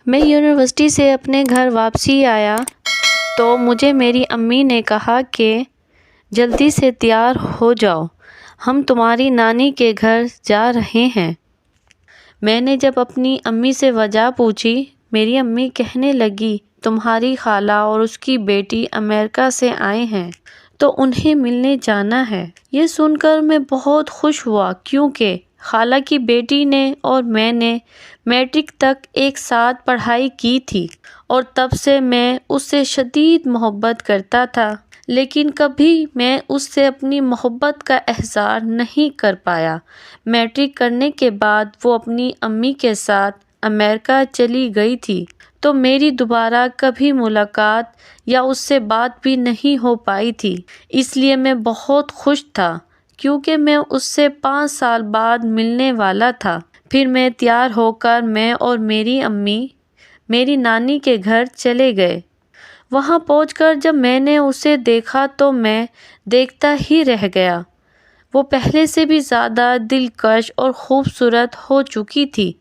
میں یونیورسٹی سے اپنے گھر واپسی آیا تو مجھے میری امی نے کہا کہ جلدی سے تیار ہو جاؤ، ہم تمہاری نانی کے گھر جا رہے ہیں۔ میں نے جب اپنی امی سے وجہ پوچھی، میری امی کہنے لگی تمہاری خالہ اور اس کی بیٹی امریکہ سے آئے ہیں تو انہیں ملنے جانا ہے۔ یہ سن کر میں بہت خوش ہوا کیونکہ خالہ کی بیٹی نے اور میں نے میٹرک تک ایک ساتھ پڑھائی کی تھی اور تب سے میں اس سے شدید محبت کرتا تھا، لیکن کبھی میں اس سے اپنی محبت کا اظہار نہیں کر پایا۔ میٹرک کرنے کے بعد وہ اپنی امی کے ساتھ امریکہ چلی گئی تھی تو میری دوبارہ کبھی ملاقات یا اس سے بات بھی نہیں ہو پائی تھی، اس لیے میں بہت خوش تھا کیونکہ میں اس سے 5 سال بعد ملنے والا تھا۔ پھر میں تیار ہو کر میں اور میری امی میری نانی کے گھر چلے گئے۔ وہاں پہنچ کر جب میں نے اسے دیکھا تو میں دیکھتا ہی رہ گیا۔ وہ پہلے سے بھی زیادہ دلکش اور خوبصورت ہو چکی تھی۔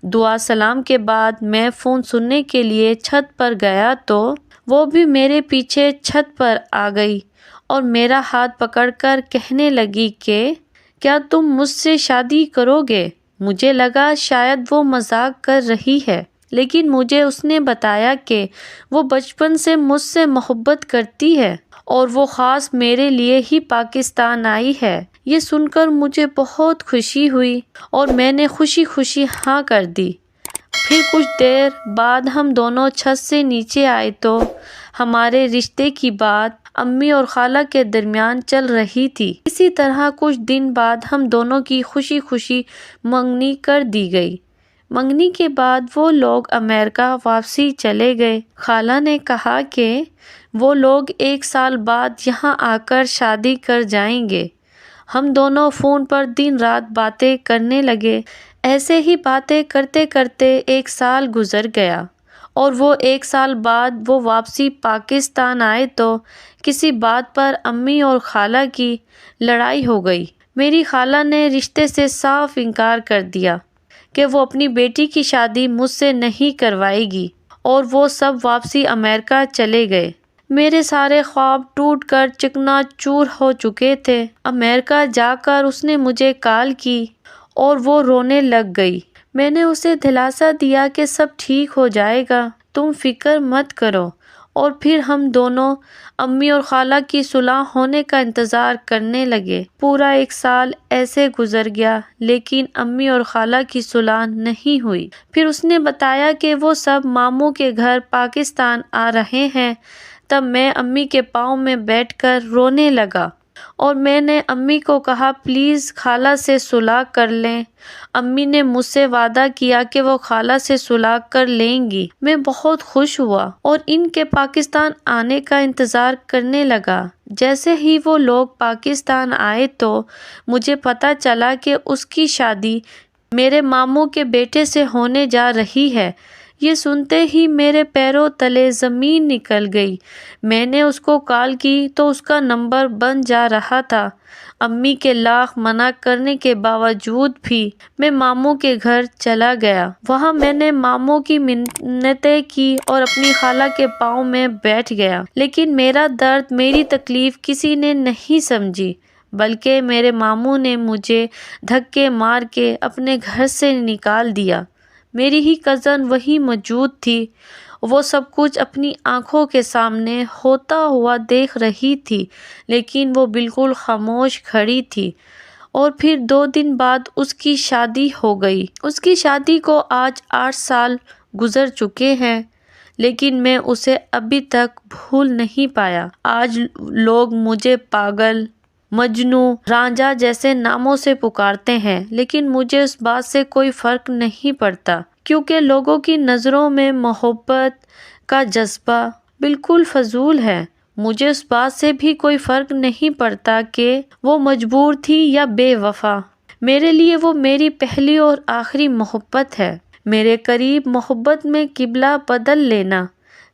دعا سلام کے بعد میں فون سننے کے لیے چھت پر گیا تو وہ بھی میرے پیچھے چھت پر آ گئی اور میرا ہاتھ پکڑ کر کہنے لگی کہ کیا تم مجھ سے شادی کرو گے؟ مجھے لگا شاید وہ مذاق کر رہی ہے، لیکن مجھے اس نے بتایا کہ وہ بچپن سے مجھ سے محبت کرتی ہے اور وہ خاص میرے لیے ہی پاکستان آئی ہے۔ یہ سن کر مجھے بہت خوشی ہوئی اور میں نے خوشی خوشی ہاں کر دی۔ پھر کچھ دیر بعد ہم دونوں چھت سے نیچے آئے تو ہمارے رشتے کی بات امی اور خالہ کے درمیان چل رہی تھی۔ اسی طرح کچھ دن بعد ہم دونوں کی خوشی خوشی منگنی کر دی گئی۔ منگنی کے بعد وہ لوگ امریکہ واپسی چلے گئے۔ خالہ نے کہا کہ وہ لوگ 1 سال بعد یہاں آ کر شادی کر جائیں گے۔ ہم دونوں فون پر دن رات باتیں کرنے لگے۔ ایسے ہی باتیں کرتے کرتے 1 سال گزر گیا اور وہ 1 سال بعد وہ واپسی پاکستان آئے تو کسی بات پر امی اور خالہ کی لڑائی ہو گئی۔ میری خالہ نے رشتے سے صاف انکار کر دیا کہ وہ اپنی بیٹی کی شادی مجھ سے نہیں کروائے گی اور وہ سب واپسی امریکہ چلے گئے۔ میرے سارے خواب ٹوٹ کر چکنا چور ہو چکے تھے۔ امریکہ جا کر اس نے مجھے کال کی اور وہ رونے لگ گئی۔ میں نے اسے دلاسا دیا کہ سب ٹھیک ہو جائے گا، تم فکر مت کرو، اور پھر ہم دونوں امی اور خالہ کی صلح ہونے کا انتظار کرنے لگے۔ پورا 1 سال ایسے گزر گیا لیکن امی اور خالہ کی صلح نہیں ہوئی۔ پھر اس نے بتایا کہ وہ سب ماموں کے گھر پاکستان آ رہے ہیں۔ تب میں امی کے پاؤں میں بیٹھ کر رونے لگا اور میں نے امی کو کہا پلیز خالہ سے صلح کر لیں۔ امی نے مجھ سے وعدہ کیا کہ وہ خالہ سے صلح کر لیں گی۔ میں بہت خوش ہوا اور ان کے پاکستان آنے کا انتظار کرنے لگا۔ جیسے ہی وہ لوگ پاکستان آئے تو مجھے پتہ چلا کہ اس کی شادی میرے ماموں کے بیٹے سے ہونے جا رہی ہے۔ یہ سنتے ہی میرے پیروں تلے زمین نکل گئی۔ میں نے اس کو کال کی تو اس کا نمبر بند جا رہا تھا۔ امی کے لاکھ منع کرنے کے باوجود بھی میں ماموں کے گھر چلا گیا۔ وہاں میں نے ماموں کی منتیں کی اور اپنی خالہ کے پاؤں میں بیٹھ گیا، لیکن میرا درد، میری تکلیف کسی نے نہیں سمجھی، بلکہ میرے ماموں نے مجھے دھکے مار کے اپنے گھر سے نکال دیا۔ میری ہی کزن وہیں موجود تھی۔ وہ سب کچھ اپنی آنکھوں کے سامنے ہوتا ہوا دیکھ رہی تھی، لیکن وہ بالکل خاموش کھڑی تھی۔ اور پھر 2 دن بعد اس کی شادی ہو گئی۔ اس کی شادی کو آج 8 سال گزر چکے ہیں، لیکن میں اسے ابھی تک بھول نہیں پایا۔ آج لوگ مجھے پاگل، مجنوں، رانجھا جیسے ناموں سے پکارتے ہیں، لیکن مجھے اس بات سے کوئی فرق نہیں پڑتا کیونکہ لوگوں کی نظروں میں محبت کا جذبہ بالکل فضول ہے۔ مجھے اس بات سے بھی کوئی فرق نہیں پڑتا کہ وہ مجبور تھی یا بے وفا۔ میرے لیے وہ میری پہلی اور آخری محبت ہے۔ میرے قریب محبت میں قبلہ بدل لینا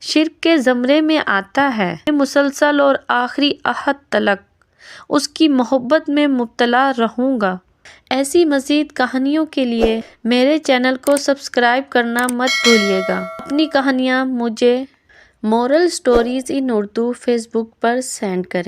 شرک کے زمرے میں آتا ہے۔ میں مسلسل اور آخری عہد تلک اس کی محبت میں مبتلا رہوں گا۔ ایسی مزید کہانیوں کے لیے میرے چینل کو سبسکرائب کرنا مت بھولیے گا۔ اپنی کہانیاں مجھے مورل سٹوریز ان اردو فیس بک پر سینڈ کریں۔